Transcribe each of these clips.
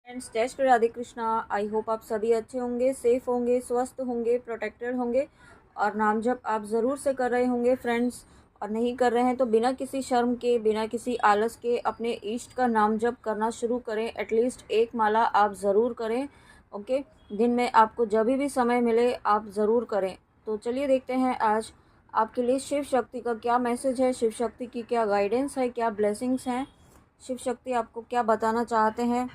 Friends, जय Shri Radhe Krishna. I hope आप सभी अच्छे होंगे, सेफ होंगे, स्वस्थ होंगे, प्रोटेक्टेड होंगे और नाम जप आप ज़रूर से कर रहे होंगे फ्रेंड्स। और नहीं कर रहे हैं तो बिना किसी शर्म के, बिना किसी आलस के अपने इष्ट का नाम जप करना शुरू करें। एटलीस्ट एक माला आप ज़रूर करें। ओके, दिन में आपको जब भी समय मिले आप ज़रूर करें। तो चलिए देखते हैं आज आपके लिए शिव शक्ति का क्या मैसेज है, शिव शक्ति की क्या गाइडेंस है, क्या ब्लेसिंग्स हैं, शिव शक्ति आपको क्या बताना चाहते हैं।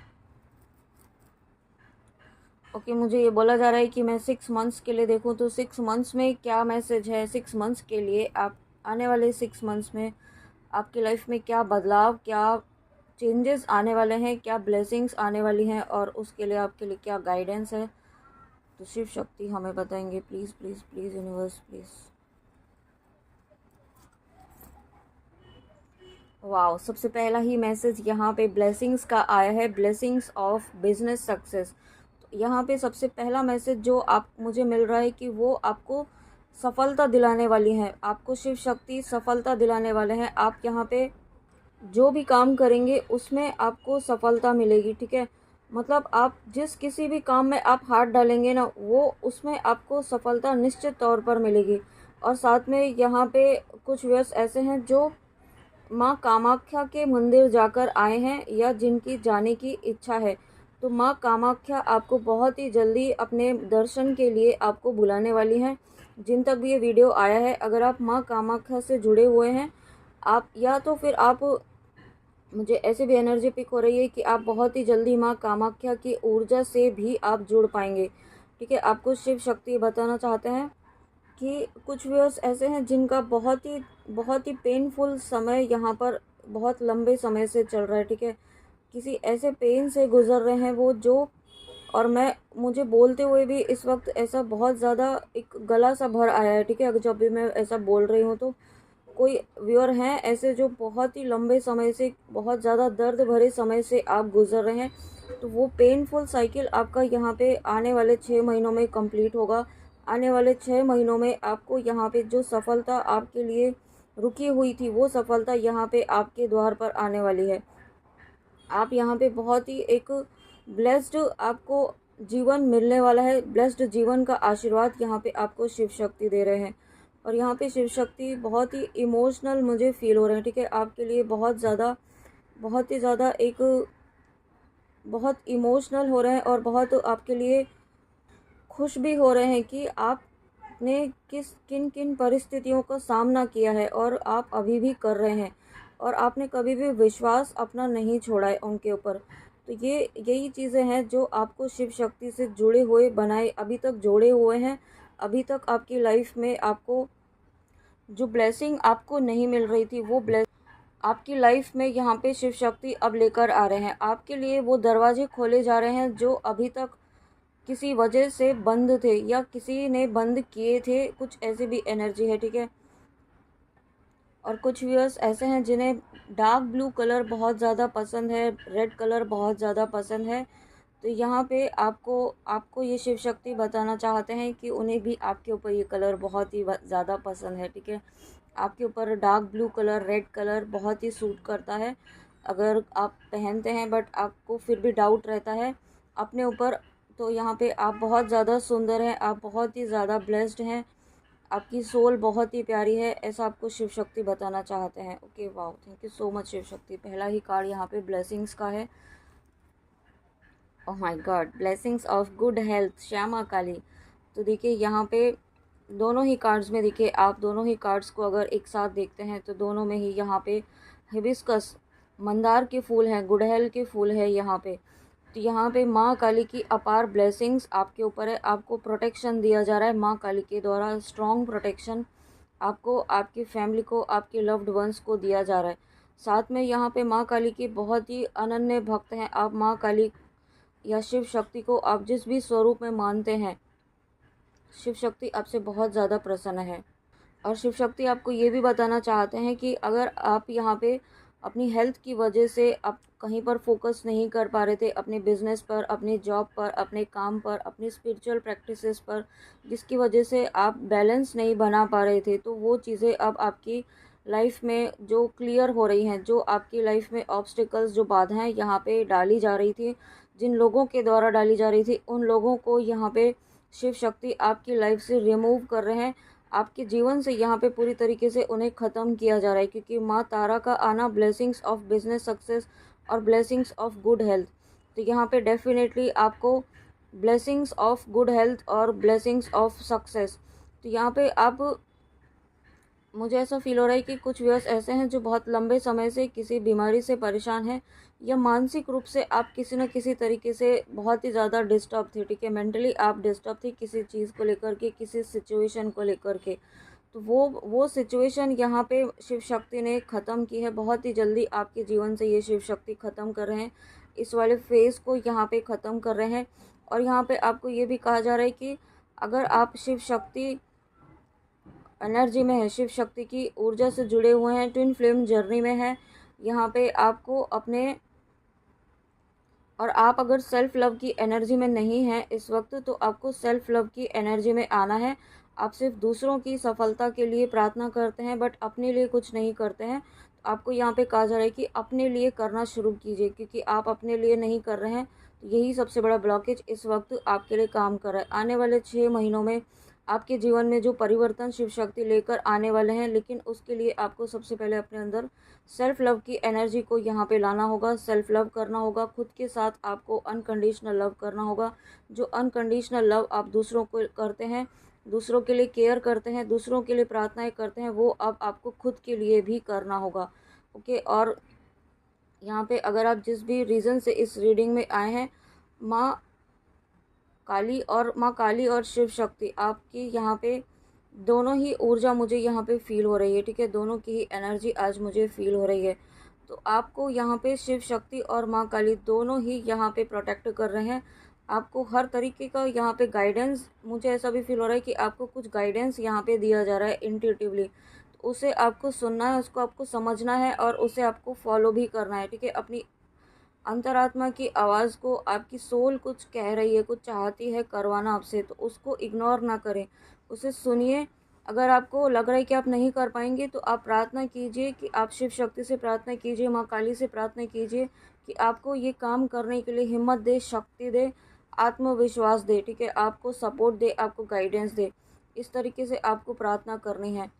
ओके, मुझे ये बोला जा रहा है कि मैं 6 मंथ्स के लिए देखूं, तो 6 मंथ्स में क्या मैसेज है। 6 मंथ्स के लिए आप आने वाले 6 मंथ्स में आपकी लाइफ में क्या बदलाव, क्या चेंजेस आने वाले हैं, क्या ब्लेसिंग्स आने वाली हैं और उसके लिए आपके लिए क्या गाइडेंस है। तो शिव शक्ति हमें बताएंगे। Please please please universe please. Wow, सबसे पहला ही मैसेज यहाँ पे ब्लेसिंग्स का आया है, ब्लेसिंग्स ऑफ बिजनेस सक्सेस। यहाँ पे सबसे पहला मैसेज जो आप मुझे मिल रहा है कि वो आपको सफलता दिलाने वाली है, आपको शिव शक्ति सफलता दिलाने वाले हैं। आप यहाँ पे जो भी काम करेंगे उसमें आपको सफलता मिलेगी, ठीक है। मतलब आप जिस किसी भी काम में आप हाथ डालेंगे ना, वो उसमें आपको सफलता निश्चित तौर पर मिलेगी। और साथ में यहाँ पे कुछ व्यक्ति ऐसे हैं जो माँ कामाख्या के मंदिर जाकर आए हैं या जिनकी जाने की इच्छा है, तो माँ कामाख्या आपको बहुत ही जल्दी अपने दर्शन के लिए आपको बुलाने वाली हैं। जिन तक भी ये वीडियो आया है, अगर आप माँ कामाख्या से जुड़े हुए हैं, आप या तो फिर आप, मुझे ऐसे भी एनर्जी पिक हो रही है कि आप बहुत ही जल्दी माँ कामाख्या की ऊर्जा से भी आप जुड़ पाएंगे, ठीक है। आपको शिव शक्ति बताना चाहते हैं कि कुछ व्यूअर्स ऐसे हैं जिनका बहुत ही पेनफुल समय यहाँ पर बहुत लंबे समय से चल रहा है, ठीक है। किसी ऐसे पेन से गुजर रहे हैं वो, जो और मैं मुझे बोलते हुए भी इस वक्त ऐसा बहुत ज़्यादा एक गला सा भर आया है, ठीक है। अगर जब भी मैं ऐसा बोल रही हूँ तो कोई व्यूअर हैं ऐसे जो बहुत ही लंबे समय से, बहुत ज़्यादा दर्द भरे समय से आप गुजर रहे हैं, तो वो पेनफुल साइकिल आपका यहाँ पे आने वाले 6 महीनों में कंप्लीट होगा। आने वाले 6 महीनों में आपको यहाँ पे जो सफलता आपके लिए रुकी हुई थी, वो सफलता यहाँ पे आपके द्वार पर आने वाली है। आप यहाँ पे बहुत ही एक ब्लेस्ड आपको जीवन मिलने वाला है। ब्लेस्ड जीवन का आशीर्वाद यहाँ पे आपको शिव शक्ति दे रहे हैं। और यहाँ पे शिव शक्ति बहुत ही इमोशनल मुझे फील हो रहे हैं, ठीक है। आपके लिए बहुत ही ज़्यादा एक बहुत इमोशनल हो रहे हैं और बहुत आपके लिए खुश भी हो रहे हैं कि आपने किन किन परिस्थितियों का सामना किया है और आप अभी भी कर रहे हैं, और आपने कभी भी विश्वास अपना नहीं छोड़ा है उनके ऊपर। तो ये यही चीज़ें हैं जो आपको शिव शक्ति से जुड़े हुए बनाए, अभी तक जोड़े हुए हैं। अभी तक आपकी लाइफ में आपको जो ब्लेसिंग आपको नहीं मिल रही थी, वो आपकी लाइफ में यहाँ पे शिव शक्ति अब लेकर आ रहे हैं। आपके लिए वो दरवाजे खोले जा रहे हैं जो अभी तक किसी वजह से बंद थे या किसी ने बंद किए थे, कुछ ऐसी भी एनर्जी है, ठीक है। और कुछ व्यूअर्स ऐसे हैं जिन्हें डार्क ब्लू कलर बहुत ज़्यादा पसंद है, रेड कलर बहुत ज़्यादा पसंद है। तो यहाँ पे आपको आपको ये शिव शक्ति बताना चाहते हैं कि उन्हें भी आपके ऊपर ये कलर बहुत ही ज़्यादा पसंद है, ठीक है। आपके ऊपर dark blue colour, red colour बहुत ही सूट करता है अगर आप पहनते हैं, बट आपको फिर भी डाउट रहता है अपने ऊपर। तो यहाँ पे आप बहुत ज़्यादा सुंदर हैं, आप बहुत ही ज़्यादा ब्लेस्ड हैं, आपकी सोल बहुत ही प्यारी है, ऐसा आपको शिव शक्ति बताना चाहते हैं। Okay, wow, thank you so much Shiv Shakti. पहला ही कार्ड यहाँ पे ब्लेसिंग्स का है। Oh my god, blessings of good health, Shyama Kali. तो देखिए यहाँ पे दोनों ही कार्ड्स में, देखिए आप दोनों ही कार्ड्स को अगर एक साथ देखते हैं तो दोनों में ही यहाँ पे हिबिस्कस, मंदार के फूल हैं, गुड़हल के फूल है यहाँ पे। तो यहाँ पे माँ काली की अपार ब्लेसिंग्स आपके ऊपर है। आपको प्रोटेक्शन दिया जा रहा है माँ काली के द्वारा, स्ट्रॉन्ग प्रोटेक्शन आपको, आपकी फैमिली को, आपके लव्ड वंस को दिया जा रहा है। साथ में यहाँ पे माँ काली की बहुत ही अनन्य भक्त हैं आप। माँ काली या शिव शक्ति को आप जिस भी स्वरूप में मानते हैं, शिव शक्ति आपसे बहुत ज़्यादा प्रसन्न है। और शिव शक्ति आपको ये भी बताना चाहते हैं कि अगर आप यहाँ पे अपनी हेल्थ की वजह से आप कहीं पर फोकस नहीं कर पा रहे थे, अपने बिजनेस पर, अपनी जॉब पर, अपने काम पर, अपनी स्पिरिचुअल प्रैक्टिसेस पर, जिसकी वजह से आप बैलेंस नहीं बना पा रहे थे, तो वो चीज़ें अब आपकी लाइफ में जो क्लियर हो रही हैं, जो आपकी लाइफ में ऑब्स्टिकल्स, जो बाधाएं यहाँ पे डाली जा रही थी, जिन लोगों के द्वारा डाली जा रही थी, उन लोगों को यहाँ पे शिव शक्ति आपकी लाइफ से रिमूव कर रहे हैं। आपके जीवन से यहाँ पे पूरी तरीके से उन्हें ख़त्म किया जा रहा है, क्योंकि माँ तारा का आना ब्लेसिंग्स ऑफ बिजनेस सक्सेस और ब्लेसिंग्स ऑफ गुड हेल्थ। तो यहाँ पे डेफिनेटली आपको ब्लेसिंग्स ऑफ गुड हेल्थ और ब्लेसिंग्स ऑफ सक्सेस। तो यहाँ पे आप, मुझे ऐसा फील हो रहा है कि कुछ व्यूअर्स ऐसे हैं जो बहुत लंबे समय से किसी बीमारी से परेशान हैं, या मानसिक रूप से आप किसी न किसी तरीके से बहुत ही ज़्यादा डिस्टर्ब थे। ठीक है, मेंटली आप डिस्टर्ब थी किसी चीज़ को लेकर के, किसी सिचुएशन को लेकर के। तो वो सिचुएशन यहाँ पे शिव शक्ति ने ख़त्म की है। बहुत ही जल्दी आपके जीवन से ये शिव शक्ति ख़त्म कर रहे हैं, इस वाले फेज़ को यहाँ पे ख़त्म कर रहे हैं। और यहाँ पे आपको ये भी कहा जा रहा है कि अगर आप शिव शक्ति एनर्जी में है, शिव शक्ति की ऊर्जा से जुड़े हुए हैं, ट्विन फ्लेम जर्नी में है, यहाँ पे आपको अपने, और आप अगर सेल्फ लव की एनर्जी में नहीं हैं इस वक्त, तो आपको सेल्फ लव की एनर्जी में आना है। आप सिर्फ दूसरों की सफलता के लिए प्रार्थना करते हैं, बट अपने लिए कुछ नहीं करते हैं। तो आपको यहाँ पे कहा जा रहा है कि अपने लिए करना शुरू कीजिए, क्योंकि आप अपने लिए नहीं कर रहे हैं। तो यही सबसे बड़ा ब्लॉकेज इस वक्त आपके लिए काम कर रहा है। आने वाले 6 महीनों में आपके जीवन में जो परिवर्तन शिव शक्ति लेकर आने वाले हैं, लेकिन उसके लिए आपको सबसे पहले अपने अंदर सेल्फ लव की एनर्जी को यहाँ पे लाना होगा, सेल्फ लव करना होगा। खुद के साथ आपको अनकंडीशनल लव करना होगा। जो अनकंडीशनल लव आप दूसरों को करते हैं, दूसरों के लिए केयर करते हैं, दूसरों के लिए प्रार्थनाएं करते हैं, वो अब आपको खुद के लिए भी करना होगा। ओके, और यहाँ पे अगर आप जिस भी रीज़न से इस रीडिंग में आए हैं, माँ काली और शिव शक्ति आपकी यहाँ पे दोनों ही ऊर्जा मुझे यहाँ पे फील हो रही है। ठीक है, दोनों की ही एनर्जी आज मुझे फील हो रही है। तो आपको यहाँ पे शिव शक्ति और माँ काली दोनों ही यहाँ पे प्रोटेक्ट कर रहे हैं। आपको हर तरीके का यहाँ पे गाइडेंस, मुझे ऐसा भी फील हो रहा है कि आपको कुछ गाइडेंस यहाँ पे दिया जा रहा है इंट्यूटिवली। तो उसे आपको सुनना है, उसको आपको समझना है और उसे आपको फॉलो भी करना है। ठीक है, अपनी अंतरात्मा की आवाज़ को आपकी सोल कुछ कह रही है, कुछ चाहती है करवाना आपसे, तो उसको इग्नोर ना करें, उसे सुनिए। अगर आपको लग रहा है कि आप नहीं कर पाएंगे, तो आप प्रार्थना कीजिए कि आप शिव शक्ति से प्रार्थना कीजिए, माँ काली से प्रार्थना कीजिए कि आपको ये काम करने के लिए हिम्मत दे, शक्ति दे, आत्मविश्वास दे। ठीक है, आपको सपोर्ट दे, आपको गाइडेंस दे। इस तरीके से आपको प्रार्थना करनी है,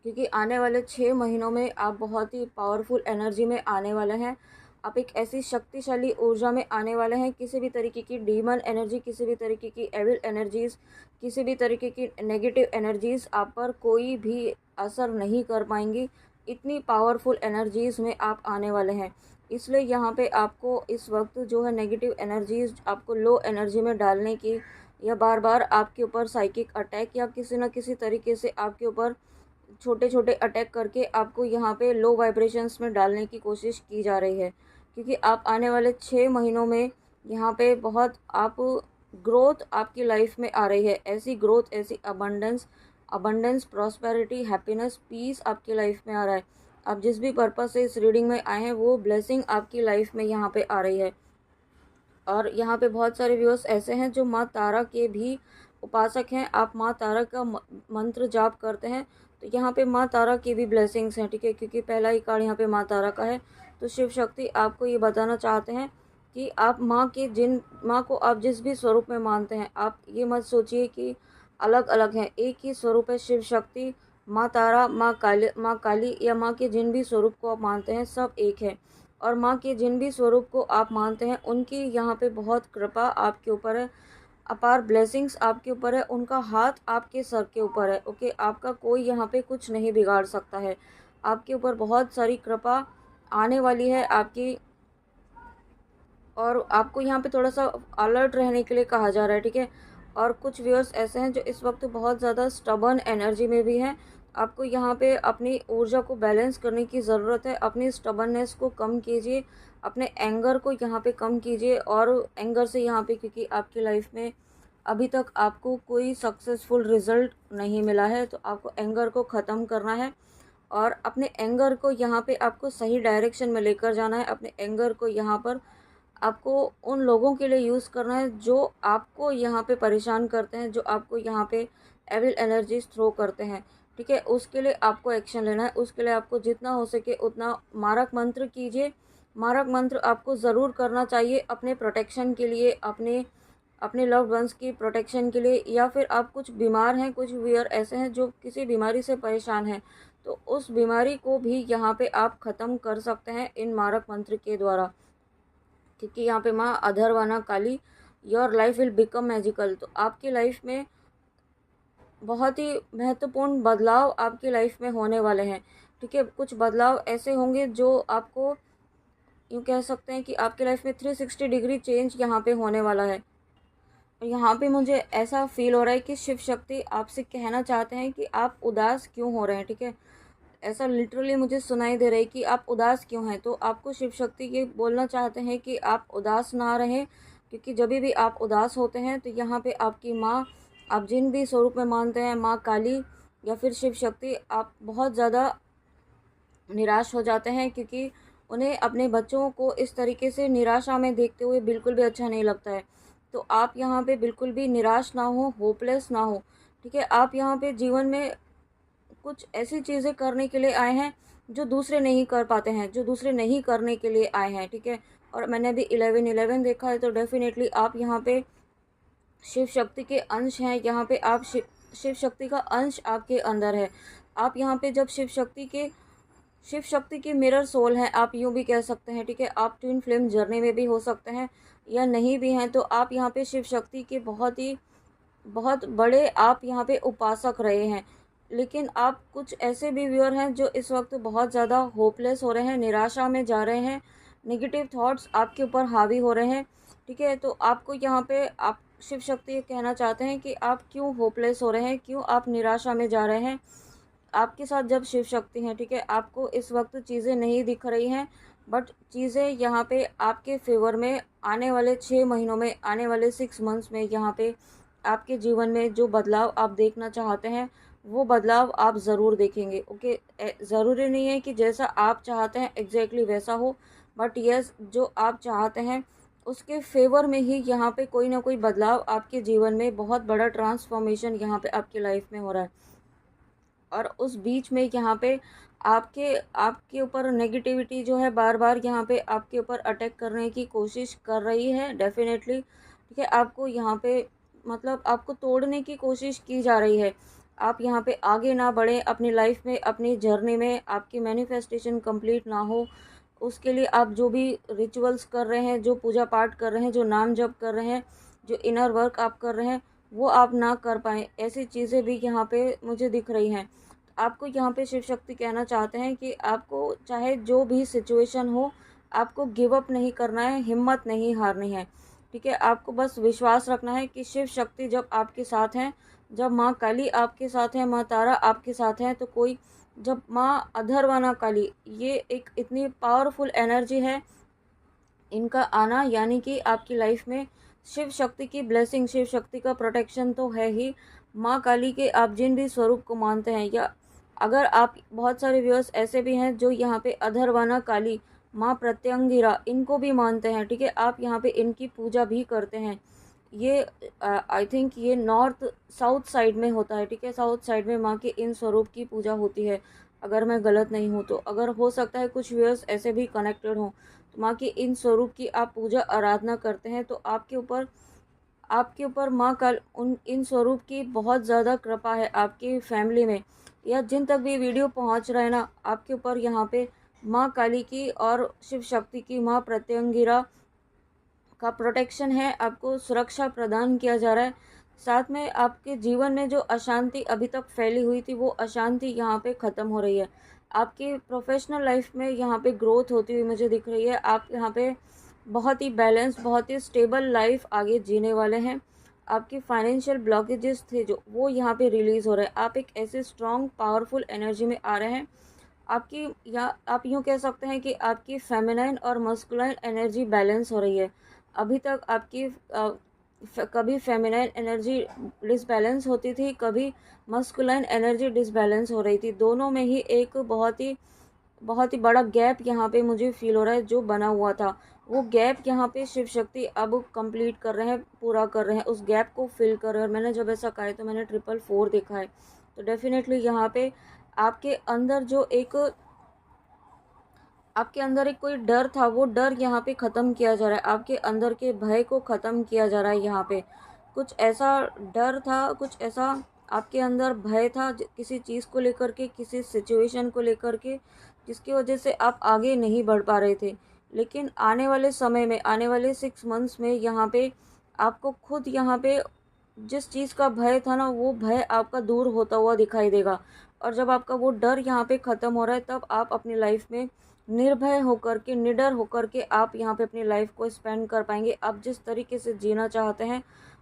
क्योंकि आने वाले 6 महीनों में आप बहुत ही पावरफुल एनर्जी में आने वाले हैं। आप एक ऐसी शक्तिशाली ऊर्जा में आने वाले हैं, किसी भी तरीके की डीमन एनर्जी, किसी भी तरीके की एविल एनर्जीज़, किसी भी तरीके की नेगेटिव एनर्जीज़ आप पर कोई भी असर नहीं कर पाएंगी। इतनी पावरफुल एनर्जीज़ में आप आने वाले हैं। इसलिए यहाँ पे आपको इस वक्त जो है नेगेटिव एनर्जीज़ आपको लो एनर्जी में डालने की, या बार बार आपके ऊपर साइकिक अटैक या किसी न किसी तरीके से आपके ऊपर छोटे छोटे अटैक करके आपको यहाँ पे लो वाइब्रेशंस में डालने की कोशिश की जा रही है। क्योंकि आप आने वाले 6 महीनों में यहाँ पे बहुत आप ग्रोथ आपकी लाइफ में आ रही है, ऐसी ग्रोथ, ऐसी अबंडेंस, प्रॉस्पेरिटी, हैप्पीनेस, पीस आपकी लाइफ में आ रहा है। आप जिस भी पर्पज़ से इस रीडिंग में आए हैं, वो ब्लेसिंग आपकी लाइफ में यहाँ पे आ रही है। और यहाँ पे बहुत सारे व्यूअर्स ऐसे हैं जो माँ तारा के भी उपासक हैं। आप माँ तारा का मंत्र जाप करते हैं, तो यहाँ पे माँ तारा की भी ब्लेसिंग्स हैं। ठीक है, क्योंकि पहला ही कार्ड यहाँ पे माँ तारा का है। तो शिव शक्ति आपको ये बताना चाहते हैं कि आप माँ को आप जिस भी स्वरूप में मानते हैं, आप ये मत सोचिए कि अलग अलग हैं, एक ही स्वरूप है शिव शक्ति, माँ तारा, माँ काली या माँ के जिन भी स्वरूप को आप मानते हैं, सब एक है। और माँ के जिन भी स्वरूप को आप मानते हैं, उनकी यहाँ पे बहुत कृपा आपके ऊपर है, अपार ब्लेसिंग्स आपके ऊपर है, उनका हाथ आपके सर के ऊपर है। ओके, आपका कोई यहाँ पे कुछ नहीं बिगाड़ सकता है। आपके ऊपर बहुत सारी कृपा आने वाली है आपकी, और आपको यहाँ पे थोड़ा सा अलर्ट रहने के लिए कहा जा रहा है। ठीक है, और कुछ व्यूअर्स ऐसे हैं जो इस वक्त बहुत ज़्यादा स्टबर्न एनर्जी में भी हैं। आपको यहाँ पे अपनी ऊर्जा को बैलेंस करने की ज़रूरत है। अपनी स्टबर्ननेस को कम कीजिए, अपने एंगर को यहाँ पे कम कीजिए। और एंगर से यहाँ पे, क्योंकि आपकी लाइफ में अभी तक आपको कोई सक्सेसफुल रिज़ल्ट नहीं मिला है, तो आपको एंगर को ख़त्म करना है और अपने एंगर को यहाँ पे आपको सही डायरेक्शन में लेकर जाना है। अपने एंगर को यहाँ पर आपको उन लोगों के लिए यूज़ करना है जो आपको यहाँ पे परेशान करते हैं, जो आपको यहाँ पे एविल एनर्जीज थ्रो करते हैं। ठीक है, उसके लिए आपको एक्शन लेना है। उसके लिए आपको जितना हो सके उतना मारक मंत्र कीजिए, मारक मंत्र आपको ज़रूर करना चाहिए अपने प्रोटेक्शन के लिए, अपने अपने लव्ड वंस की प्रोटेक्शन के लिए, या फिर आप कुछ बीमार हैं, कुछ व्यूअर ऐसे हैं जो किसी बीमारी से परेशान हैं, तो उस बीमारी को भी यहाँ पे आप ख़त्म कर सकते हैं इन मारक मंत्र के द्वारा। क्योंकि यहाँ पे माँ अधरवाना Kali, your life will become magical. तो आपकी लाइफ में बहुत ही महत्वपूर्ण बदलाव आपकी लाइफ में होने वाले हैं। ठीक है, कुछ बदलाव ऐसे होंगे जो आपको यूँ कह सकते हैं कि आपकी लाइफ में 360 डिग्री चेंज यहाँ पे होने वाला है। और यहाँ पे मुझे ऐसा फील हो रहा है कि शिव शक्ति आपसे कहना चाहते हैं कि आप उदास क्यों हो रहे हैं। ठीक है, ऐसा लिटरली मुझे सुनाई दे रहा है कि आप उदास क्यों हैं। तो आपको शिव शक्ति ये बोलना चाहते हैं कि आप उदास ना रहें, क्योंकि जब भी आप उदास होते हैं तो यहाँ पे आपकी माँ, आप जिन भी स्वरूप में मानते हैं, माँ काली या फिर शिव शक्ति, आप बहुत ज़्यादा निराश हो जाते हैं, क्योंकि उन्हें अपने बच्चों को इस तरीके से निराशा में देखते हुए बिल्कुल भी अच्छा नहीं लगता है। तो आप यहाँ पे बिल्कुल भी निराश ना हो, होपलेस ना हो। ठीक है, आप यहाँ पे जीवन में कुछ ऐसी चीज़ें करने के लिए आए हैं जो दूसरे नहीं कर पाते हैं, जो दूसरे नहीं करने के लिए आए हैं। ठीक है, और मैंने अभी 11-11 देखा है, तो डेफिनेटली आप यहाँ पे शिव शक्ति के अंश हैं। यहाँ पे आप शिव शक्ति का अंश आपके अंदर है। आप यहाँ पे जब शिव शक्ति की मिरर सोल हैं, आप यूँ भी कह सकते हैं। ठीक है, आप ट्विन फ्लेम जर्नी में भी हो सकते हैं या नहीं भी हैं। तो आप यहाँ पे शिव शक्ति के बहुत बड़े आप यहाँ पे उपासक रहे हैं। लेकिन आप कुछ ऐसे भी व्यूअर हैं जो इस वक्त बहुत ज़्यादा होपलेस हो रहे हैं, निराशा में जा रहे हैं, नेगेटिव थॉट्स आपके ऊपर हावी हो रहे हैं। ठीक है, तो आपको यहाँ पे आप शिव शक्ति ये कहना चाहते हैं कि आप क्यों होपलेस हो रहे हैं, क्यों आप निराशा में जा रहे हैं। आपके साथ जब शिव शक्ति हैं, ठीक है, आपको इस वक्त चीज़ें नहीं दिख रही हैं, बट चीज़ें यहाँ पे आपके फेवर में आने वाले 6 महीनों में, आने वाले 6 मंथ्स में यहाँ पे आपके जीवन में जो बदलाव आप देखना चाहते हैं वो बदलाव आप ज़रूर देखेंगे। ओके, ज़रूरी नहीं है कि जैसा आप चाहते हैं एग्जैक्टली वैसा हो, बट यस, जो आप चाहते हैं उसके फेवर में ही यहाँ पे कोई ना कोई बदलाव आपके जीवन में, बहुत बड़ा ट्रांसफॉर्मेशन यहाँ पे आपकी लाइफ में हो रहा है। और उस बीच में यहाँ पे आपके आपके ऊपर नेगेटिविटी जो है बार बार यहाँ पे आपके ऊपर अटैक करने की कोशिश कर रही है डेफिनेटली। ठीक है, आपको यहाँ पे मतलब आपको तोड़ने की कोशिश की जा रही है। आप यहाँ पे आगे ना बढ़ें अपनी लाइफ में, अपनी जर्नी में, आपकी मैनिफेस्टेशन कंप्लीट ना हो, उसके लिए आप जो भी रिचुअल्स कर रहे हैं, जो पूजा पाठ कर रहे हैं, जो नाम जप कर रहे हैं, जो इनर वर्क आप कर रहे हैं, वो आप ना कर पाएँ, ऐसी चीज़ें भी यहाँ पे मुझे दिख रही हैं। आपको यहाँ पे शिव शक्ति कहना चाहते हैं कि आपको चाहे जो भी सिचुएशन हो, आपको गिव अप नहीं करना है, हिम्मत नहीं हारनी है। ठीक है, आपको बस विश्वास रखना है कि शिव शक्ति जब आपके साथ हैं, जब माँ काली आपके साथ हैं, माँ तारा आपके साथ हैं, तो कोई, जब माँ अधरवाना काली, ये एक इतनी पावरफुल एनर्जी है इनका आना, यानी कि आपकी लाइफ में शिव शक्ति की ब्लेसिंग, शिव शक्ति का प्रोटेक्शन तो है ही। माँ काली के आप जिन भी स्वरूप को मानते हैं, या अगर आप, बहुत सारे व्यूअर्स ऐसे भी हैं जो यहाँ पे अधरवाना काली, माँ प्रत्यंगिरा, इनको भी मानते हैं। ठीक है, आप यहाँ पे इनकी पूजा भी करते हैं। ये आई थिंक ये नॉर्थ साउथ साइड में होता है। ठीक है, साउथ साइड में माँ के इन स्वरूप की पूजा होती है, अगर मैं गलत नहीं हूँ तो। अगर हो सकता है कुछ व्यूअर्स ऐसे भी कनेक्टेड हों, तो माँ के इन स्वरूप की आप पूजा आराधना करते हैं, तो आपके ऊपर माँ का उन इन स्वरूप की बहुत ज़्यादा कृपा है आपकी फैमिली में, या जिन तक भी वीडियो पहुँच रहा है ना, आपके ऊपर यहाँ पे माँ काली की और शिव शक्ति की, माँ प्रत्यंगिरा का प्रोटेक्शन है, आपको सुरक्षा प्रदान किया जा रहा है। साथ में आपके जीवन में जो अशांति अभी तक फैली हुई थी, वो अशांति यहाँ पे ख़त्म हो रही है। आपकी प्रोफेशनल लाइफ में यहाँ पे ग्रोथ होती हुई मुझे दिख रही है। आप यहाँ पे बहुत ही बैलेंस, बहुत ही स्टेबल लाइफ आगे जीने वाले हैं। आपकी फाइनेंशियल ब्लॉकेजेस थे जो, वो यहाँ पे रिलीज़ हो रहे हैं। आप एक ऐसे स्ट्रॉन्ग पावरफुल एनर्जी में आ रहे हैं। आपकी, या आप यूँ कह सकते हैं कि आपकी फेमिनाइन और मस्कुलाइन एनर्जी बैलेंस हो रही है। अभी तक आपकी कभी फेमिनाइन एनर्जी डिसबैलेंस होती थी, कभी मस्कुलाइन एनर्जी डिसबैलेंस हो रही थी। दोनों में ही एक बहुत ही बड़ा गैप यहाँ पे मुझे फील हो रहा है जो बना हुआ था। वो गैप यहाँ पे शिव शक्ति अब कंप्लीट कर रहे हैं, पूरा कर रहे हैं, उस गैप को फिल कर रहे हैं। और मैंने जब ऐसा कहा है तो मैंने 444 देखा है। तो डेफिनेटली यहाँ पे आपके अंदर जो एक आपके अंदर एक कोई डर था, वो डर यहाँ पे ख़त्म किया जा रहा है। आपके अंदर के भय को ख़त्म किया जा रहा है यहाँ पे। कुछ ऐसा डर था, कुछ ऐसा आपके अंदर भय था किसी चीज़ को लेकर के, किसी सिचुएशन को लेकर के, जिसकी वजह से आप आगे नहीं बढ़ पा रहे थे। लेकिन आने वाले समय में, आने वाले 6 मंथ्स में यहाँ पे आपको खुद यहाँ पे जिस चीज़ का भय था ना, वो भय आपका दूर होता हुआ दिखाई देगा। और जब आपका वो डर यहाँ पे ख़त्म हो रहा है, तब आप अपनी लाइफ में निर्भय होकर के, निडर होकर के आप यहाँ पे अपनी लाइफ को स्पेंड कर पाएंगे। आप जिस तरीके से जीना चाहते हैं,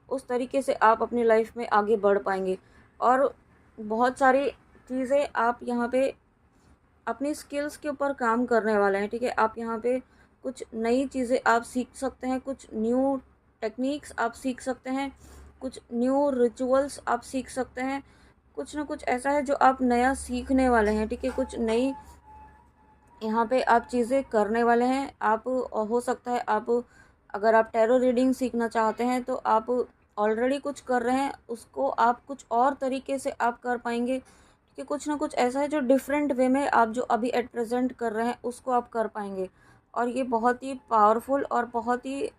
उस तरीके से आप अपनी लाइफ में आगे बढ़ पाएंगे। और बहुत सारी चीज़ें आप यहाँ पे अपनी स्किल्स के ऊपर काम करने वाले हैं, ठीक है। आप यहाँ पे कुछ नई चीज़ें आप सीख सकते हैं, कुछ न्यू टेक्निक्स आप सीख सकते हैं, कुछ न्यू रिचुअल्स आप सीख सकते हैं। कुछ ना कुछ ऐसा है जो आप नया सीखने वाले हैं, ठीक है। कुछ नई यहाँ पे आप चीज़ें करने वाले हैं। आप हो सकता है आप, अगर आप टैरो रीडिंग सीखना चाहते हैं तो आप ऑलरेडी कुछ कर रहे हैं, उसको आप कुछ और तरीके से आप कर पाएंगे, कि कुछ ना कुछ ऐसा है जो डिफरेंट वे में आप जो अभी एट प्रेजेंट कर रहे हैं उसको आप कर पाएंगे। और ये बहुत ही पावरफुल और बहुत ही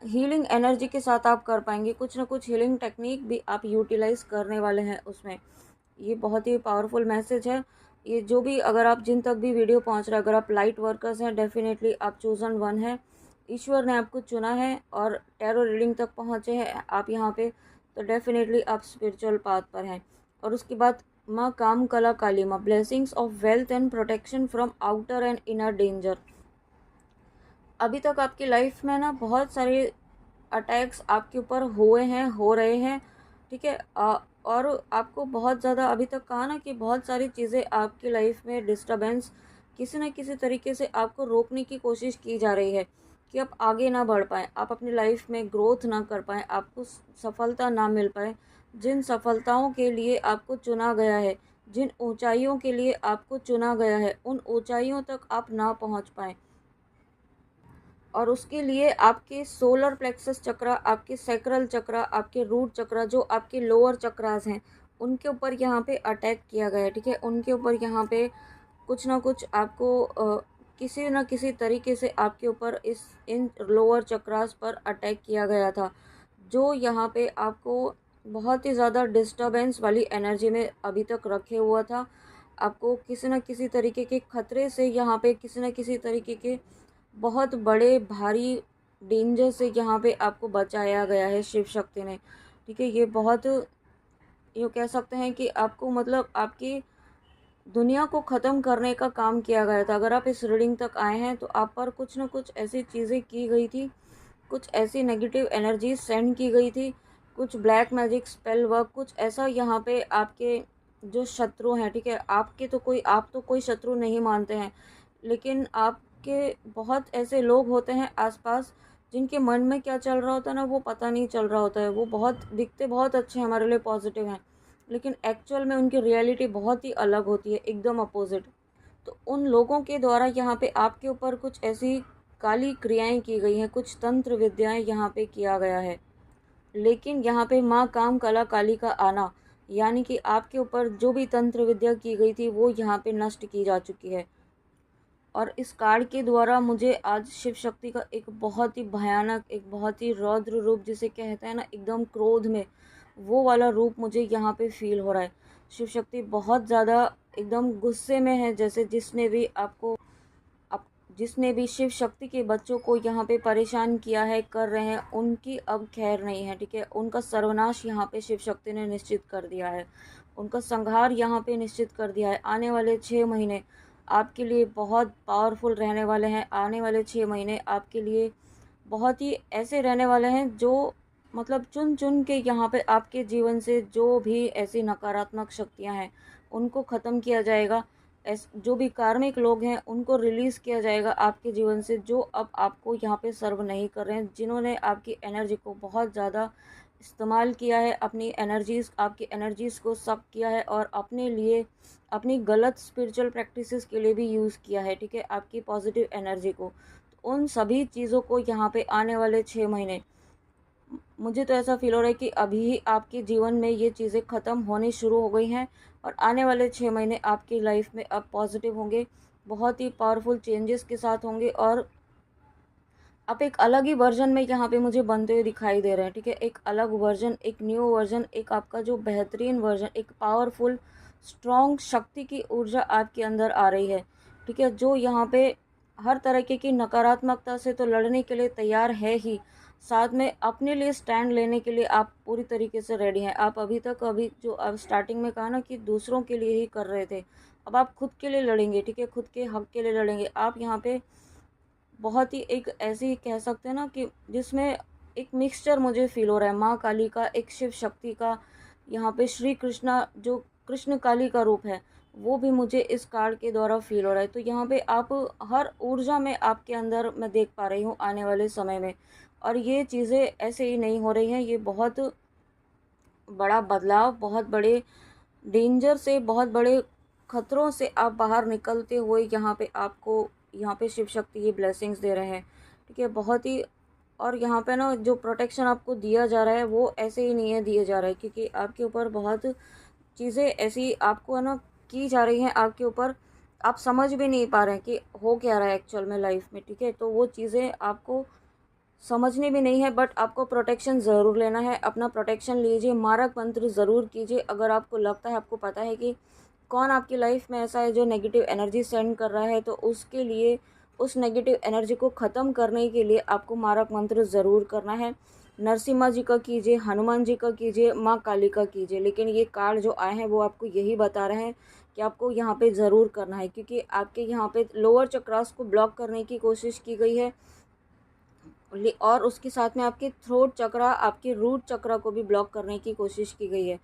हीलिंग एनर्जी के साथ आप कर पाएंगे। कुछ ना कुछ हीलिंग टेक्निक भी आप यूटिलाइज करने वाले हैं उसमें। ये बहुत ही पावरफुल मैसेज है। ये जो भी, अगर आप जिन तक भी वीडियो पहुंच रहा है, अगर आप लाइट वर्कर्स हैं, डेफिनेटली आप चूजन वन है। ईश्वर ने आपको चुना है और टैरो रीडिंग तक पहुंचे हैं आप यहाँ पे, तो डेफिनेटली आप स्पिरिचुअल पाथ पर हैं। और उसके बाद माँ काम कला काली माँ, blessings of wealth and protection from outer and inner danger. अभी तक आपकी लाइफ में ना बहुत सारे अटैक्स आपके ऊपर हुए हैं, हो रहे हैं, ठीक है। और आपको बहुत ज़्यादा, अभी तक कहा ना कि बहुत सारी चीज़ें आपकी लाइफ में डिस्टरबेंस किसी न किसी तरीके से आपको रोकने की कोशिश की जा रही है, कि आप आगे ना बढ़ पाएँ, आप अपनी लाइफ में ग्रोथ ना कर पाएँ, आपको सफलता ना मिल पाए। जिन सफलताओं के लिए आपको चुना गया है, जिन ऊंचाइयों के लिए आपको चुना गया है, उन ऊंचाइयों तक आप ना पहुंच पाएँ। और उसके लिए आपके सोलर प्लेक्सस चक्र, आपके सैक्रल चक्र, आपके रूट चक्र, जो आपके लोअर चक्रास हैं, उनके ऊपर यहाँ पे अटैक किया गया है, ठीक है। उनके ऊपर यहाँ पे कुछ ना कुछ आपको किसी न किसी तरीके से आपके ऊपर इन लोअर चक्रास पर अटैक किया गया था, जो यहाँ पे आपको बहुत ही ज़्यादा डिस्टर्बेंस वाली एनर्जी में अभी तक रखे हुआ था। आपको किसी न किसी तरीके के खतरे से, यहाँ पे किसी न किसी तरीके के बहुत बड़े भारी डेंजर से यहाँ पे आपको बचाया गया है शिव शक्ति ने, ठीक है। ये बहुत, यूँ कह सकते हैं कि आपको, मतलब आपकी दुनिया को ख़त्म करने का काम किया गया था। अगर आप इस रीडिंग तक आए हैं तो आप पर कुछ ना कुछ ऐसी चीज़ें की गई थी, कुछ ऐसी नेगेटिव एनर्जी सेंड की गई थी, कुछ ब्लैक मैजिक स्पेल वर्क, कुछ ऐसा यहाँ पे आपके जो शत्रु हैं, ठीक है। आप तो कोई शत्रु नहीं मानते हैं, लेकिन आपके बहुत ऐसे लोग होते हैं आसपास, जिनके मन में क्या चल रहा होता है ना, वो पता नहीं चल रहा होता है। वो बहुत दिखते बहुत अच्छे हैं, हमारे लिए पॉजिटिव हैं, लेकिन एक्चुअल में उनकी रियलिटी बहुत ही अलग होती है, एकदम अपोजिट। तो उन लोगों के द्वारा यहाँ पे आपके ऊपर कुछ ऐसी काली क्रियाएं की गई हैं, कुछ तंत्र विद्याएं यहाँ पे किया गया है। लेकिन यहाँ पे माँ काम कला काली का आना, यानी कि आपके ऊपर जो भी तंत्र विद्या की गई थी वो यहाँ पे नष्ट की जा चुकी है। और इस कार्ड के द्वारा मुझे आज शिव शक्ति का एक बहुत ही भयानक, एक बहुत ही रौद्र रूप, जिसे कहते हैं ना एकदम क्रोध में, वो वाला रूप मुझे यहाँ पे फील हो रहा है। शिव शक्ति बहुत ज़्यादा एकदम गुस्से में है, जैसे जिसने भी शिव शक्ति के बच्चों को यहाँ पे परेशान किया है, कर रहे हैं, उनकी अब खैर नहीं है, ठीक है। उनका सर्वनाश यहाँ पे शिव शक्ति ने निश्चित कर दिया है, उनका संहार यहाँ पे निश्चित कर दिया है। आने वाले 6 महीने आपके लिए बहुत पावरफुल रहने वाले हैं। आने वाले 6 महीने आपके लिए बहुत ही ऐसे रहने वाले हैं, जो मतलब चुन चुन के यहाँ पे आपके जीवन से जो भी ऐसी नकारात्मक शक्तियाँ हैं उनको ख़त्म किया जाएगा। जो भी कार्मिक लोग हैं उनको रिलीज़ किया जाएगा आपके जीवन से, जो अब आपको यहाँ पे सर्व नहीं कर रहे हैं, जिन्होंने आपकी एनर्जी को बहुत ज़्यादा इस्तेमाल किया है, आपकी एनर्जीज़ को सक किया है और अपने लिए, अपनी गलत स्पिरिचुअल प्रैक्टिसेस के लिए भी यूज़ किया है, ठीक है, आपकी पॉजिटिव एनर्जी को। तो उन सभी चीज़ों को यहाँ पे आने वाले 6 महीने, मुझे तो ऐसा फील हो रहा है कि अभी ही आपके जीवन में ये चीज़ें ख़त्म होनी शुरू हो गई हैं, और आने वाले 6 महीने आपकी लाइफ में अब पॉजिटिव होंगे। बहुत ही पावरफुल चेंजेस के साथ होंगे और आप एक अलग ही वर्जन में यहाँ पे मुझे बनते हुए दिखाई दे रहे हैं, ठीक है। एक अलग वर्जन, एक न्यू वर्जन, एक आपका जो बेहतरीन वर्जन, एक पावरफुल स्ट्रॉन्ग शक्ति की ऊर्जा आपके अंदर आ रही है, ठीक है, जो यहाँ पे हर तरीके की नकारात्मकता से तो लड़ने के लिए तैयार है ही, साथ में अपने लिए स्टैंड लेने के लिए आप पूरी तरीके से रेडी हैं। आप अभी जो आप स्टार्टिंग में कहा ना कि दूसरों के लिए ही कर रहे थे, अब आप खुद के लिए लड़ेंगे, ठीक है, खुद के हक के लिए लड़ेंगे। आप यहाँ पे बहुत ही एक ऐसी कह सकते हैं ना कि जिसमें एक मिक्सचर मुझे फील हो रहा है, माँ काली का, एक शिव शक्ति का, यहाँ पे श्री कृष्णा जो कृष्ण काली का रूप है वो भी मुझे इस कार्ड के द्वारा फील हो रहा है। तो यहाँ पे आप हर ऊर्जा में आपके अंदर मैं देख पा रही हूँ आने वाले समय में, और ये चीज़ें ऐसे ही नहीं हो रही हैं, ये बहुत बड़ा बदलाव, बहुत बड़े डेंजर से, बहुत बड़े खतरों से आप बाहर निकलते हुए यहाँ पे आपको, यहाँ पे शिव शक्ति ये ब्लेसिंग्स दे रहे हैं, ठीक है, बहुत ही। और यहाँ पे ना जो प्रोटेक्शन आपको दिया जा रहा है वो ऐसे ही नहीं है दिया जा रहा है, क्योंकि आपके ऊपर बहुत चीज़ें ऐसी आपको है ना की जा रही हैं आपके ऊपर, आप समझ भी नहीं पा रहे हैं कि हो क्या रहा है एक्चुअल में लाइफ में, ठीक है। तो वो चीज़ें आपको समझनी भी नहीं है, बट आपको प्रोटेक्शन ज़रूर लेना है, अपना प्रोटेक्शन लीजिए, मारक मंत्र ज़रूर कीजिए। अगर आपको लगता है, आपको पता है कि कौन आपकी लाइफ में ऐसा है जो नेगेटिव एनर्जी सेंड कर रहा है, तो उसके लिए, उस नेगेटिव एनर्जी को ख़त्म करने के लिए आपको मारक मंत्र ज़रूर करना है। नरसिम्हा जी का कीजिए, हनुमान जी का कीजिए, माँ काली का कीजिए, लेकिन ये कार्ड जो आए हैं वो आपको यही बता रहे हैं कि आपको यहाँ पे ज़रूर करना है, क्योंकि आपके यहाँ पे लोअर चक्रास को ब्लॉक करने की कोशिश की गई है, और उसके साथ में आपके थ्रोट चक्रा, आपके रूट चक्रा को भी ब्लॉक करने की कोशिश की गई है,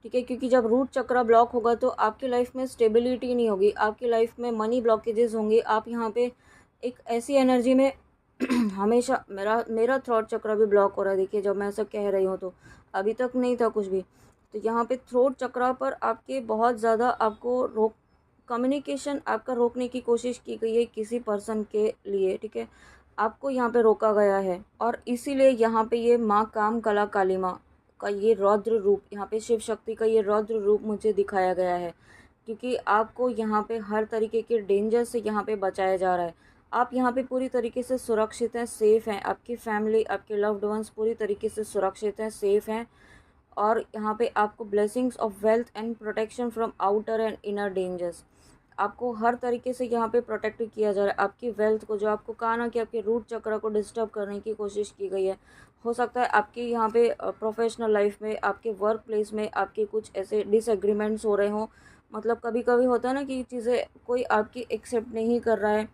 ठीक है। क्योंकि जब रूट चक्रा ब्लॉक होगा तो आपकी लाइफ में स्टेबिलिटी नहीं होगी, आपकी लाइफ में मनी ब्लॉकेजेस होंगे। आप यहाँ पे एक ऐसी एनर्जी में हमेशा, मेरा मेरा थ्रोट चक्रा भी ब्लॉक हो रहा है, देखिए जब मैं ऐसा कह रही हूँ तो अभी तक नहीं था कुछ भी। तो यहाँ पे थ्रोट चक्रा पर आपके बहुत ज़्यादा आपको रोक, कम्युनिकेशन आपका रोकने की कोशिश की गई है किसी पर्सन के लिए, ठीक है, आपको यहाँ पे रोका गया है। और इसीलिए यहाँ पे ये माँ काम कला काली माँ का ये रौद्र रूप, यहाँ पे शिव शक्ति का ये रौद्र रूप मुझे दिखाया गया है, क्योंकि आपको यहाँ पे हर तरीके के डेंजर से यहाँ पे बचाया जा रहा है। आप यहाँ पे पूरी तरीके से सुरक्षित हैं, सेफ़ हैं, आपकी फैमिली, आपके लव्ड वंस पूरी तरीके से सुरक्षित हैं, सेफ़ हैं। और यहाँ पे आपको blessings of wealth and protection from outer and inner dangers, आपको हर तरीके से यहाँ पे प्रोटेक्ट किया जा रहा है। आपकी वेल्थ को, जो आपको कहा ना कि आपके रूट चक्र को डिस्टर्ब करने की कोशिश की गई है, हो सकता है आपकी यहाँ पे प्रोफेशनल लाइफ में, आपके वर्क प्लेस में आपके कुछ ऐसे डिसएग्रीमेंट्स हो रहे हों। मतलब कभी कभी होता है ना कि चीज़ें कोई आपकी एक्सेप्ट नहीं कर रहा है,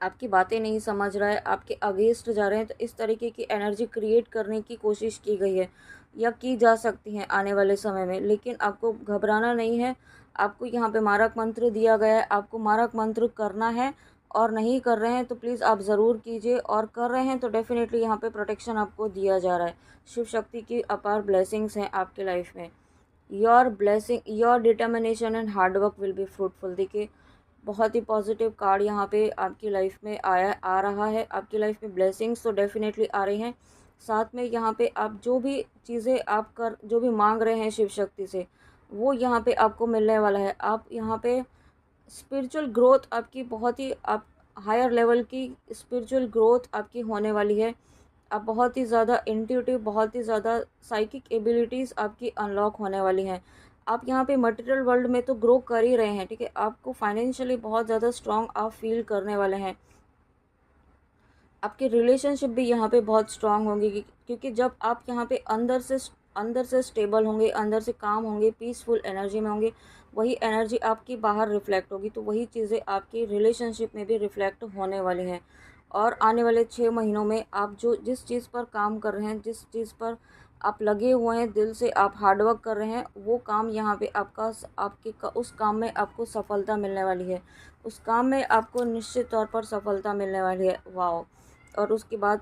आपकी बातें नहीं समझ रहा है, आपके अगेंस्ट जा रहे हैं, तो इस तरीके की एनर्जी क्रिएट करने की कोशिश की गई है या की जा सकती है आने वाले समय में। लेकिन आपको घबराना नहीं है, आपको यहाँ पे मारक मंत्र दिया गया है, आपको मारक मंत्र करना है। और नहीं कर रहे हैं तो प्लीज़ आप ज़रूर कीजिए, और कर रहे हैं तो डेफिनेटली यहाँ पे प्रोटेक्शन आपको दिया जा रहा है। शिव शक्ति की अपार ब्लेसिंग्स हैं आपके लाइफ में। Your blessing, your determination and hard work will be fruitful. देखिए बहुत ही पॉजिटिव कार्ड यहाँ पे आपकी लाइफ में आ रहा है। आपकी लाइफ में ब्लेसिंग्स तो डेफिनेटली आ रही हैं, साथ में यहाँ पे आप जो भी चीज़ें जो भी मांग रहे हैं शिव शक्ति से, वो यहाँ पे आपको मिलने वाला है। आप यहाँ पे स्पिरिचुअल ग्रोथ आपकी बहुत ही, आप हायर लेवल की स्पिरिचुअल ग्रोथ आपकी होने वाली है। आप बहुत ही ज़्यादा इंट्यूटिव, बहुत ही ज़्यादा साइकिक एबिलिटीज़ आपकी अनलॉक होने वाली हैं। आप यहाँ पे मटेरियल वर्ल्ड में तो ग्रो कर ही रहे हैं, ठीक है, आपको फाइनेंशियली बहुत ज़्यादा स्ट्रॉन्ग आप फील करने वाले हैं। आपकी रिलेशनशिप भी यहाँ पे बहुत स्ट्रॉन्ग होंगी, क्योंकि जब आप यहाँ पे अंदर से स्टेबल होंगे, अंदर से काम होंगे, पीसफुल एनर्जी में होंगे, वही एनर्जी आपकी बाहर रिफ्लेक्ट होगी, तो वही चीज़ें आपकी रिलेशनशिप में भी रिफ्लेक्ट होने वाली हैं। और आने वाले 6 महीनों में आप जो जिस चीज़ पर काम कर रहे हैं, जिस चीज़ पर आप लगे हुए हैं, दिल से आप हार्डवर्क कर रहे हैं, वो काम यहाँ पे उस काम में आपको सफलता मिलने वाली है। उस काम में आपको निश्चित तौर पर सफलता मिलने वाली है। वाओ। और उसके बाद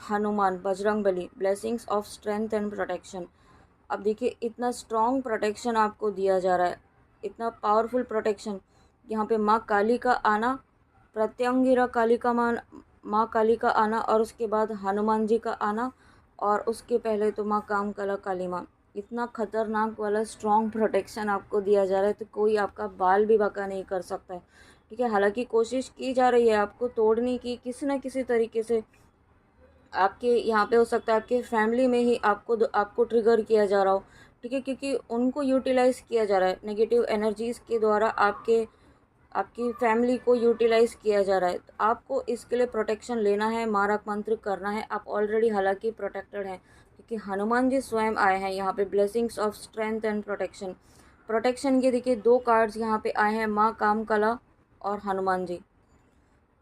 Hanuman, Bajrangbali, blessings of strength and protection. अब देखिए इतना स्ट्रॉन्ग प्रोटेक्शन आपको दिया जा रहा है, इतना पावरफुल प्रोटेक्शन। यहाँ पे माँ काली का आना, प्रत्यंगिरा काली का माँ काली का आना, और उसके बाद हनुमान जी का आना, और उसके पहले तो माँ कामकला काली माँ। इतना खतरनाक वाला स्ट्रॉन्ग प्रोटेक्शन आपको दिया जा रहा है, तो कोई आपका बाल भी बांका नहीं कर सकता है। ठीक है। हालांकि कोशिश की जा रही है आपको तोड़ने की, किसी न किसी तरीके से आपके यहाँ पे हो सकता है आपके फैमिली में ही आपको ट्रिगर किया जा रहा हो, ठीक है, क्योंकि उनको यूटिलाइज किया जा रहा है नेगेटिव एनर्जीज के द्वारा, आपकी फैमिली को यूटिलाइज किया जा रहा है। तो आपको इसके लिए प्रोटेक्शन लेना है, मारक मंत्र करना है। आप ऑलरेडी हालांकि प्रोटेक्टेड हैं, क्योंकि हनुमान जी स्वयं आए हैं यहाँ पे, blessings of strength and protection. Protection के देखिए 2 कार्ड्स यहाँ पे आए हैं, माँ कामकला और हनुमान जी।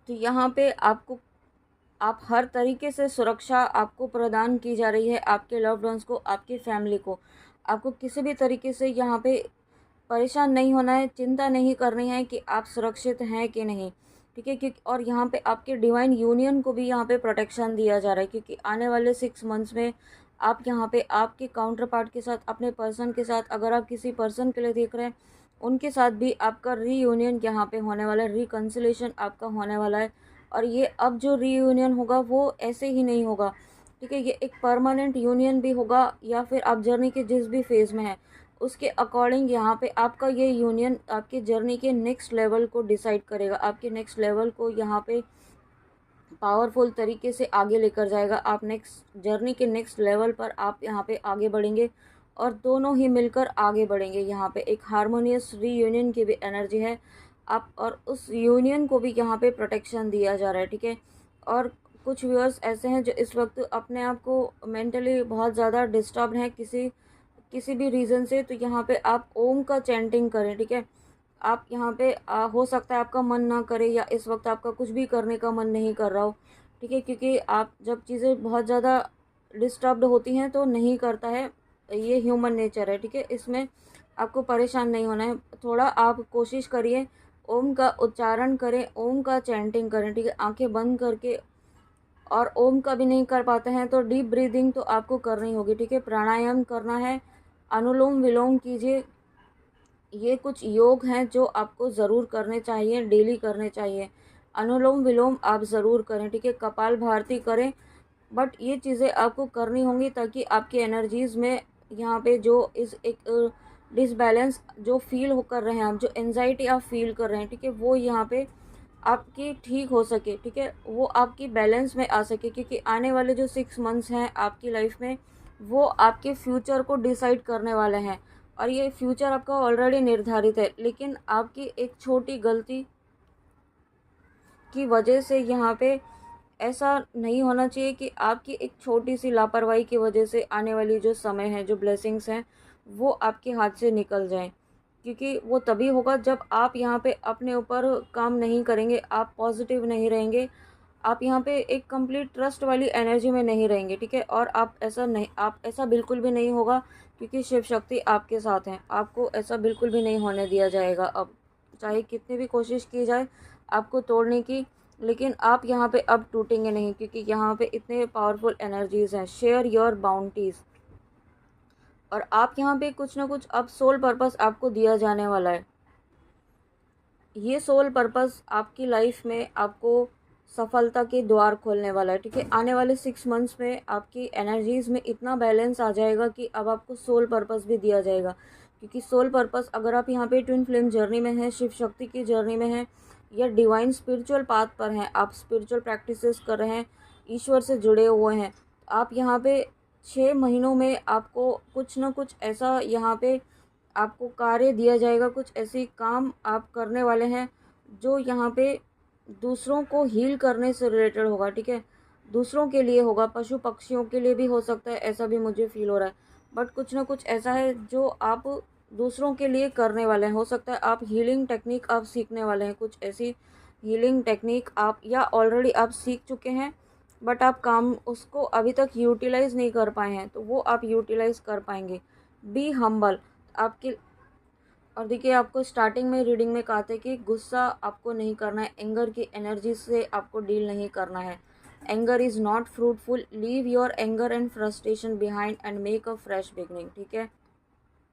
तो यहाँ पे आप हर तरीके से सुरक्षा आपको प्रदान की जा रही है, आपके लव्ड वंस को, आपकी फैमिली को। आपको किसी भी तरीके से यहाँ पे परेशान नहीं होना है, चिंता नहीं करनी है कि आप सुरक्षित हैं कि नहीं, ठीक है। क्योंकि और यहाँ पे आपके डिवाइन यूनियन को भी यहाँ पे प्रोटेक्शन दिया जा रहा है, क्योंकि आने वाले 6 मंथ्स में आप यहाँ पे आपके काउंटर पार्ट के साथ, अपने पर्सन के साथ, अगर आप किसी पर्सन के लिए देख रहे हैं, उनके साथ भी आपका रीयूनियन यहाँ पे होने वाला है, रिकन्सिलेशन आपका होने वाला है। और ये अब जो रीयूनियन होगा वो ऐसे ही नहीं होगा, ठीक है, ये एक परमानेंट यूनियन भी होगा, या फिर आप जर्नी के जिस भी फेज़ में हैं उसके अकॉर्डिंग यहाँ पे आपका ये यूनियन आपकी जर्नी के नेक्स्ट लेवल को डिसाइड करेगा, आपके नेक्स्ट लेवल को यहाँ पे पावरफुल तरीके से आगे लेकर जाएगा। आप नेक्स्ट जर्नी के नेक्स्ट लेवल पर आप यहाँ पे आगे बढ़ेंगे, और दोनों ही मिलकर आगे बढ़ेंगे। यहाँ पे एक हारमोनियस रीयूनियन की भी एनर्जी है, आप और उस यूनियन को भी यहाँ पे प्रोटेक्शन दिया जा रहा है, ठीक है। और कुछ व्यूअर्स ऐसे हैं जो इस वक्त अपने आप को मेंटली बहुत ज़्यादा डिस्टर्ब हैं किसी भी रीज़न से, तो यहाँ पे आप ओम का चैंटिंग करें, ठीक है। आप यहाँ पे हो सकता है आपका मन ना करे, या इस वक्त आपका कुछ भी करने का मन नहीं कर रहा हो, ठीक है, क्योंकि आप जब चीज़ें बहुत ज़्यादा डिस्टर्ब्ड होती हैं तो नहीं करता है, ये ह्यूमन नेचर है, ठीक है। इसमें आपको परेशान नहीं होना है। थोड़ा आप कोशिश करिए, ओम का उच्चारण करें, ओम का चैंटिंग करें, ठीक है, आंखें बंद करके। और ओम का भी नहीं कर पाते हैं तो डीप ब्रीदिंग तो आपको करनी होगी, ठीक है। प्राणायाम करना है, अनुलोम विलोम कीजिए। ये कुछ योग हैं जो आपको ज़रूर करने चाहिए, डेली करने चाहिए। अनुलोम विलोम आप ज़रूर करें, ठीक है। कपाल भारती करें, बट ये चीज़ें आपको करनी होंगी ताकि आपकी एनर्जीज़ में यहाँ पे जो इस एक डिसबैलेंस जो फील हो कर रहे हैं आप, जो एनजाइटी आप फील कर रहे हैं, ठीक है, वो यहाँ पे आपकी ठीक हो सके, ठीक है, वो आपकी बैलेंस में आ सके। क्योंकि आने वाले जो 6 मंथ्स हैं आपकी लाइफ में, वो आपके फ्यूचर को डिसाइड करने वाले हैं, और ये फ्यूचर आपका ऑलरेडी निर्धारित है। लेकिन आपकी एक छोटी गलती की वजह से यहाँ पे ऐसा नहीं होना चाहिए कि आपकी एक छोटी सी लापरवाही की वजह से आने वाली जो समय है, जो ब्लेसिंग्स हैं, वो आपके हाथ से निकल जाएं। क्योंकि वो तभी होगा जब आप यहाँ पे अपने ऊपर काम नहीं करेंगे, आप पॉजिटिव नहीं रहेंगे, आप यहाँ पे एक कंप्लीट ट्रस्ट वाली एनर्जी में नहीं रहेंगे, ठीक है। और आप ऐसा बिल्कुल भी नहीं होगा, क्योंकि शिव शक्ति आपके साथ हैं, आपको ऐसा बिल्कुल भी नहीं होने दिया जाएगा। अब चाहे कितनी भी कोशिश की जाए आपको तोड़ने की, लेकिन आप यहाँ पे अब टूटेंगे नहीं, क्योंकि यहाँ पे इतने पावरफुल एनर्जीज़ हैं। शेयर योर बाउंटीज़, और आप यहाँ पे कुछ ना कुछ अब सोल पर्पस आपको दिया जाने वाला है। ये सोल पर्पस आपकी लाइफ में आपको सफलता के द्वार खोलने वाला है, ठीक है। आने वाले 6 मंथ्स में आपकी एनर्जीज़ में इतना बैलेंस आ जाएगा कि अब आपको सोल पर्पस भी दिया जाएगा। क्योंकि सोल पर्पस, अगर आप यहाँ पे ट्विन फ्लेम जर्नी में हैं, शिव शक्ति की जर्नी में हैं, या डिवाइन स्पिरिचुअल पाथ पर हैं, आप स्पिरिचुअल प्रैक्टिसेस कर रहे हैं, ईश्वर से जुड़े हुए हैं, आप यहाँ पे 6 महीनों में आपको कुछ ना कुछ ऐसा यहाँ पे आपको कार्य दिया जाएगा, कुछ ऐसी काम आप करने वाले हैं जो यहाँ पे दूसरों को हील करने से रिलेटेड होगा, ठीक है, दूसरों के लिए होगा, पशु पक्षियों के लिए भी हो सकता है, ऐसा भी मुझे फील हो रहा है। बट कुछ ना कुछ ऐसा है जो आप दूसरों के लिए करने वाले हैं। हो सकता है आप हीलिंग टेक्निक आप सीखने वाले हैं, कुछ ऐसी हीलिंग टेक्निक आप या ऑलरेडी आप सीख चुके हैं, बट आप काम उसको अभी तक यूटिलाइज़ नहीं कर पाए हैं, तो वो आप यूटिलाइज़ कर पाएंगे। बी हम्बल आपके। और देखिए, आपको स्टार्टिंग में रीडिंग में कहा था कि गुस्सा आपको नहीं करना है, एंगर की एनर्जी से आपको डील नहीं करना है। Anger is not fruitful, leave your anger and frustration behind and make a fresh beginning, ठीक है।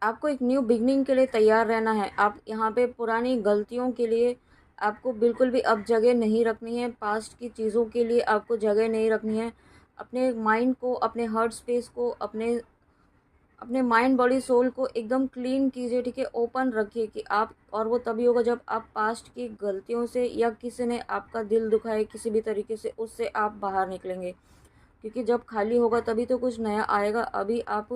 आपको एक न्यू बिगनिंग के लिए तैयार रहना है। आप यहाँ पे पुरानी गलतियों के लिए आपको बिल्कुल भी अब जगह नहीं रखनी है, पास्ट की चीज़ों के लिए आपको जगह नहीं रखनी है। अपने माइंड को, अपने हार्ट स्पेस को, अपने अपने माइंड बॉडी सोल को एकदम क्लीन कीजिए, ठीक है, ओपन रखिए कि आप, और वो तभी होगा जब आप पास्ट की गलतियों से या किसी ने आपका दिल दुखाए किसी भी तरीके से, उससे आप बाहर निकलेंगे। क्योंकि जब खाली होगा तभी तो कुछ नया आएगा। अभी आप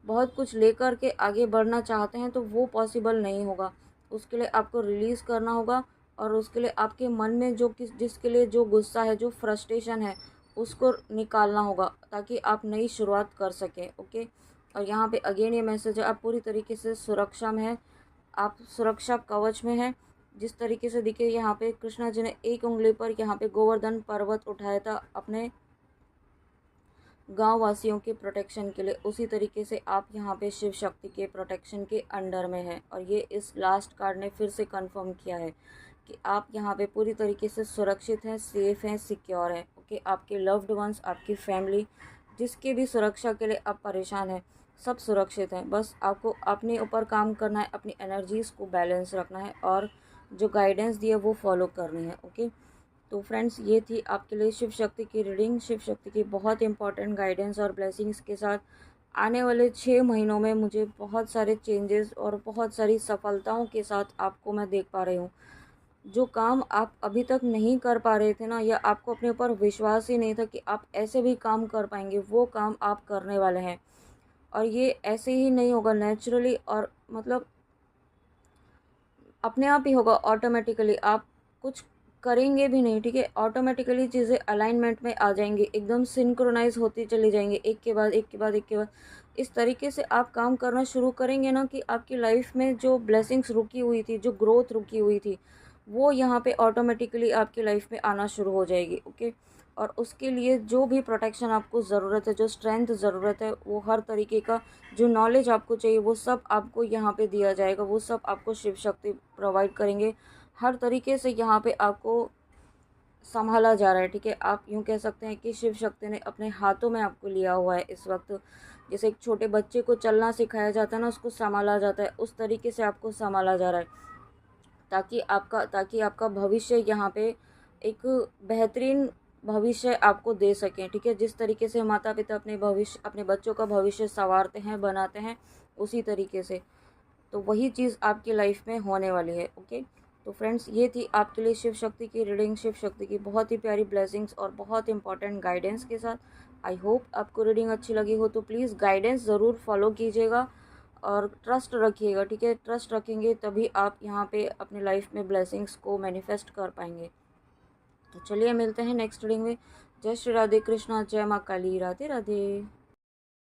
बहुत कुछ लेकर के आगे बढ़ना चाहते हैं तो वो पॉसिबल नहीं होगा। उसके लिए आपको रिलीज़ करना होगा, और उसके लिए आपके मन में जो जिसके लिए जो गुस्सा है, जो फ्रस्ट्रेशन है, उसको निकालना होगा ताकि आप नई शुरुआत कर सकें। ओके। और यहाँ पे अगेन ये मैसेज है, आप पूरी तरीके से सुरक्षा में है, आप सुरक्षा कवच में है। जिस तरीके से देखिए यहाँ पे कृष्णा जी ने एक उंगली पर यहाँ पे गोवर्धन पर्वत उठाया था अपने गांव वासियों के प्रोटेक्शन के लिए, उसी तरीके से आप यहाँ पे शिव शक्ति के प्रोटेक्शन के अंडर में हैं। और ये इस लास्ट कार्ड ने फिर से कंफर्म किया है कि आप यहाँ पे पूरी तरीके से सुरक्षित हैं, सेफ हैं, सिक्योर हैं। ओके। आपके लव्ड वंस, आपकी फैमिली, जिसके भी सुरक्षा के लिए आप परेशान हैं, सब सुरक्षित हैं। बस आपको अपने ऊपर काम करना है, अपनी एनर्जीज़ को बैलेंस रखना है, और जो गाइडेंस दिए वो फॉलो करनी है। ओके। तो फ्रेंड्स, ये थी आपके लिए शिव शक्ति की रीडिंग। शिव शक्ति की बहुत इंपॉर्टेंट गाइडेंस और ब्लेसिंग्स के साथ आने वाले 6 महीनों में मुझे बहुत सारे चेंजेस और बहुत सारी सफलताओं के साथ आपको मैं देख पा रही हूँ। जो काम आप अभी तक नहीं कर पा रहे थे ना, या आपको अपने ऊपर विश्वास ही नहीं था कि आप ऐसे भी काम कर पाएंगे, वो काम आप करने वाले हैं। और ये ऐसे ही नहीं होगा नेचुरली, और मतलब अपने आप ही होगा ऑटोमेटिकली। आप कुछ करेंगे भी नहीं, ठीक है, ऑटोमेटिकली चीज़ें अलाइनमेंट में आ जाएंगी, एकदम सिंक्रोनाइज होती चली जाएंगी, एक के बाद एक के बाद एक के बाद। इस तरीके से आप काम करना शुरू करेंगे ना कि आपकी लाइफ में जो ब्लेसिंग्स रुकी हुई थी, जो ग्रोथ रुकी हुई थी, वो यहाँ पे ऑटोमेटिकली आपकी लाइफ में आना शुरू हो जाएगी। ओके। और उसके लिए जो भी प्रोटेक्शन आपको ज़रूरत है, जो स्ट्रेंथ ज़रूरत है, वो हर तरीके का जो नॉलेज आपको चाहिए, वो सब आपको यहाँ पे दिया जाएगा। वो सब आपको शिव शक्ति प्रोवाइड करेंगे। हर तरीके से यहाँ पे आपको संभाला जा रहा है, ठीक है। आप यूँ कह सकते हैं कि शिव शक्ति ने अपने हाथों में आपको लिया हुआ है इस वक्त। जैसे एक छोटे बच्चे को चलना सिखाया जाता है ना, उसको संभाला जाता है, उस तरीके से आपको संभाला जा रहा है, ताकि आपका भविष्य यहाँ पे एक बेहतरीन भविष्य आपको दे सकें, ठीक है। जिस तरीके से माता पिता अपने बच्चों का भविष्य संवारते हैं, बनाते हैं, उसी तरीके से तो वही चीज़ आपकी लाइफ में होने वाली है। ओके। तो फ्रेंड्स, ये थी आपके लिए शिव शक्ति की रीडिंग, शिव शक्ति की बहुत ही प्यारी ब्लेसिंग्स और बहुत इंपॉर्टेंट गाइडेंस के साथ। आई होप आपको रीडिंग अच्छी लगी हो, तो प्लीज़ गाइडेंस ज़रूर फॉलो कीजिएगा और ट्रस्ट रखिएगा, ठीक है। ट्रस्ट रखेंगे तभी आप यहाँ पे अपनी लाइफ में ब्लेसिंग्स को मैनिफेस्ट कर पाएंगे। तो चलिए मिलते हैं नेक्स्ट रीडिंग में। जय श्री राधे कृष्णा, जय माँ काली, राधे राधे।